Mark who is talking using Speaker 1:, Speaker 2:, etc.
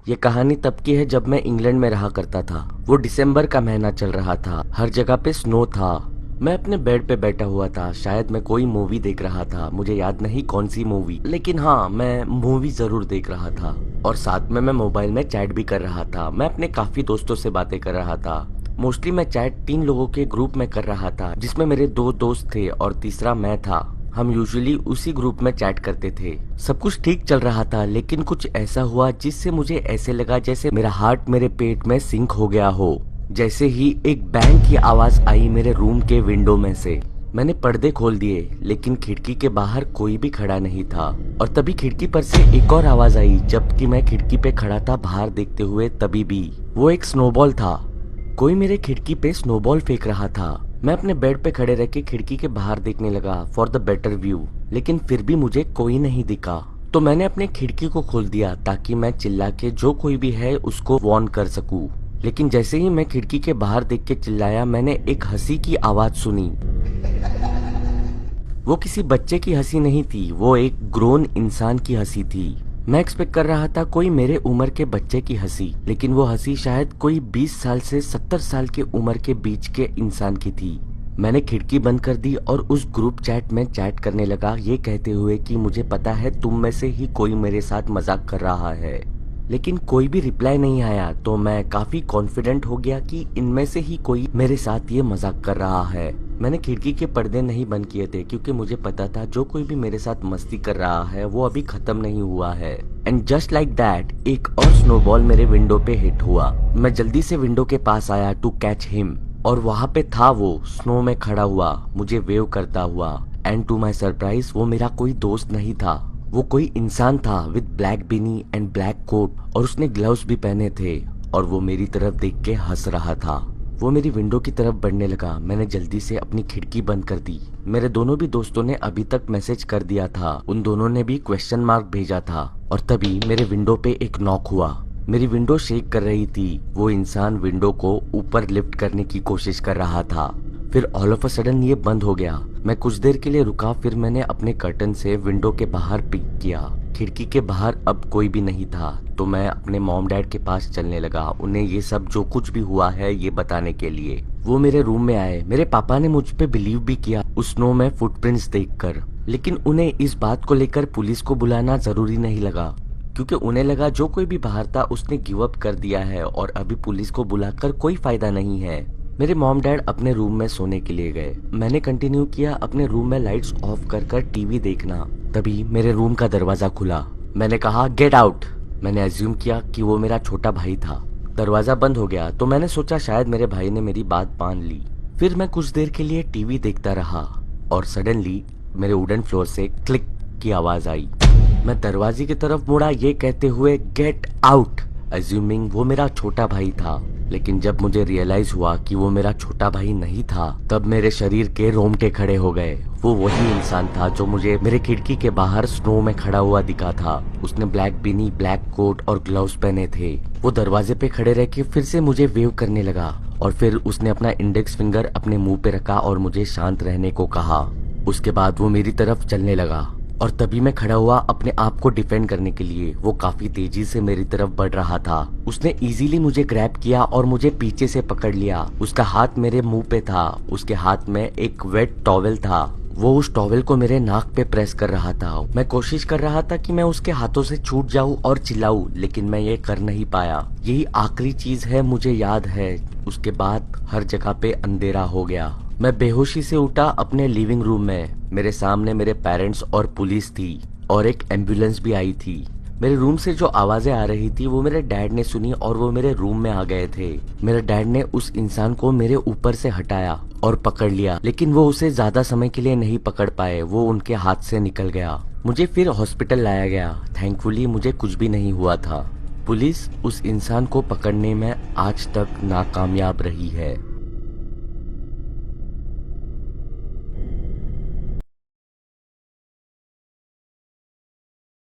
Speaker 1: ये कहानी तब की है जब मैं इंग्लैंड में रहा करता था। वो दिसंबर का महीना चल रहा था, हर जगह पे स्नो था। मैं अपने बेड पे बैठा हुआ था, शायद मैं कोई मूवी देख रहा था, मुझे याद नहीं कौन सी मूवी, लेकिन हाँ मैं मूवी जरूर देख रहा था। और साथ में मैं मोबाइल में चैट भी कर रहा था। मैं अपने काफी दोस्तों से बातें कर रहा था। मोस्टली मैं चैट 3 लोगों के ग्रुप में कर रहा था, जिसमें मेरे 2 दोस्त थे और तीसरा मैं था। हम यूजुअली उसी ग्रुप में चैट करते थे। सब कुछ ठीक चल रहा था, लेकिन कुछ ऐसा हुआ जिससे मुझे ऐसे लगा जैसे मेरा हार्ट मेरे पेट में सिंक हो गया हो। जैसे ही एक बैंग की आवाज आई मेरे रूम के विंडो में से। मैंने पर्दे खोल दिए, लेकिन खिड़की के बाहर कोई भी खड़ा नहीं था। और तभी खिड़की पर से एक और आवाज आई, जबकि मैं खिड़की पे खड़ा था बाहर देखते हुए। तभी भी वो एक स्नोबॉल था। कोई मेरे खिड़की पे स्नोबॉल फेंक रहा था। मैं अपने बेड पे खड़े रह के खिड़की के बाहर देखने लगा फॉर द बेटर व्यू, लेकिन फिर भी मुझे कोई नहीं दिखा। तो मैंने अपने खिड़की को खोल दिया ताकि मैं चिल्ला के जो कोई भी है उसको वार्न कर सकूं। लेकिन जैसे ही मैं खिड़की के बाहर देख के चिल्लाया, मैंने एक हंसी की आवाज सुनी। वो किसी बच्चे की हंसी नहीं थी, वो एक ग्रोन इंसान की हंसी थी। मैं एक्सपेक्ट कर रहा था कोई मेरे उम्र के बच्चे की हंसी, लेकिन वो हंसी शायद कोई 20 साल से 70 साल के उम्र के बीच के इंसान की थी। मैंने खिड़की बंद कर दी और उस ग्रुप चैट में चैट करने लगा, ये कहते हुए कि मुझे पता है तुम में से ही कोई मेरे साथ मजाक कर रहा है। लेकिन कोई भी रिप्लाई नहीं आया, तो मैं काफी कॉन्फिडेंट हो गया कि इनमें से ही कोई मेरे साथ ये मजाक कर रहा है। मैंने खिड़की के पर्दे नहीं बंद किए थे, क्योंकि मुझे पता था जो कोई भी मेरे साथ मस्ती कर रहा है वो अभी खत्म नहीं हुआ है। एंड जस्ट लाइक दैट एक और स्नोबॉल मेरे विंडो पे हिट हुआ। मैं जल्दी से विंडो के पास आया टू कैच हिम, और वहाँ पे था वो स्नो में खड़ा हुआ, मुझे वेव करता हुआ। एंड टू माई सरप्राइज वो मेरा कोई दोस्त नहीं था, वो कोई इंसान था with black Binny and black coat, और उसने ग्लव्स भी पहने थे। और वो मेरी तरफ देख के हंस रहा था। वो मेरी विंडो की तरफ बढ़ने लगा। मैंने जल्दी से अपनी खिड़की बंद कर दी। मेरे दोनों भी दोस्तों ने अभी तक मैसेज कर दिया था, उन दोनों ने भी क्वेश्चन मार्क भेजा था। और तभी मेरे विंडो पे एक नॉक हुआ। मेरी विंडो शेक कर रही थी। वो इंसान विंडो को ऊपर लिफ्ट करने की कोशिश कर रहा था। फिर ऑल ऑफ अ सडन ये बंद हो गया। मैं कुछ देर के लिए रुका, फिर मैंने अपने कर्टन से विंडो के बाहर पिक किया। खिड़की के बाहर अब कोई भी नहीं था, तो मैं अपने मॉम डैड के पास चलने लगा, उन्हें ये सब जो कुछ भी हुआ है ये बताने के लिए। वो मेरे रूम में आए। मेरे पापा ने मुझ पे बिलीव भी किया उस स्नो में फुटप्रिंट्स देखकर, लेकिन उन्हें इस बात को लेकर पुलिस को बुलाना जरूरी नहीं लगा, क्योंकि उन्हें लगा जो कोई भी बाहर था उसने गिव अप कर दिया है और अभी पुलिस को बुलाकर कोई फायदा नहीं है। मेरे मॉम डैड अपने रूम में सोने के लिए गए। मैंने कंटिन्यू किया अपने रूम में लाइट्स ऑफ कर कर टीवी देखना। तभी मेरे रूम का दरवाजा खुला। मैंने कहा गेट आउट। मैंने अज्यूम किया कि वो मेरा छोटा भाई था। दरवाजा बंद हो गया, तो मैंने सोचा शायद मेरे भाई ने मेरी बात मान ली। फिर मैं कुछ देर के लिए टीवी देखता रहा, और सडनली मेरे वुडन फ्लोर से क्लिक की आवाज आई। मैं दरवाजे की तरफ मुड़ा, ये कहते हुए गेट आउट, अज्यूमिंग वो मेरा छोटा भाई था। लेकिन जब मुझे रियलाइज हुआ कि वो मेरा छोटा भाई नहीं था, तब मेरे शरीर के रोंगटे खड़े हो गए। वो वही इंसान था जो मुझे मेरे खिड़की के बाहर स्नो में खड़ा हुआ दिखा था। उसने ब्लैक बिनी, ब्लैक कोट और ग्लव्स पहने थे। वो दरवाजे पे खड़े रह के फिर से मुझे वेव करने लगा, और फिर उसने अपना इंडेक्स फिंगर अपने मुंह पे रखा और मुझे शांत रहने को कहा। उसके बाद वो मेरी तरफ चलने लगा, और तभी मैं खड़ा हुआ अपने आप को डिफेंड करने के लिए। वो काफी तेजी से मेरी तरफ बढ़ रहा था। उसने इजीली मुझे ग्रैब किया और मुझे पीछे से पकड़ लिया। उसका हाथ मेरे मुंह पे था। उसके हाथ में एक वेट टॉवेल था। वो उस टॉवेल को मेरे नाक पे प्रेस कर रहा था। मैं कोशिश कर रहा था कि मैं उसके हाथों से छूट जाऊं और चिल्लाऊं, लेकिन मैं ये कर नहीं पाया। यही आखिरी चीज है मुझे याद है। उसके बाद हर जगह पे अंधेरा हो गया। मैं बेहोशी से उठा अपने लिविंग रूम में। मेरे सामने मेरे पेरेंट्स और पुलिस थी, और एक एम्बुलेंस भी आई थी। मेरे रूम से जो आवाजें आ रही थी वो मेरे डैड ने सुनी, और वो मेरे रूम में आ गए थे। मेरे डैड ने उस इंसान को मेरे ऊपर से हटाया और पकड़ लिया, लेकिन वो उसे ज्यादा समय के लिए नहीं पकड़ पाए। वो उनके हाथ से निकल गया। मुझे फिर हॉस्पिटल लाया गया। थैंकफुली मुझे कुछ भी नहीं हुआ था। पुलिस उस इंसान को पकड़ने में आज तक नाकामयाब रही है।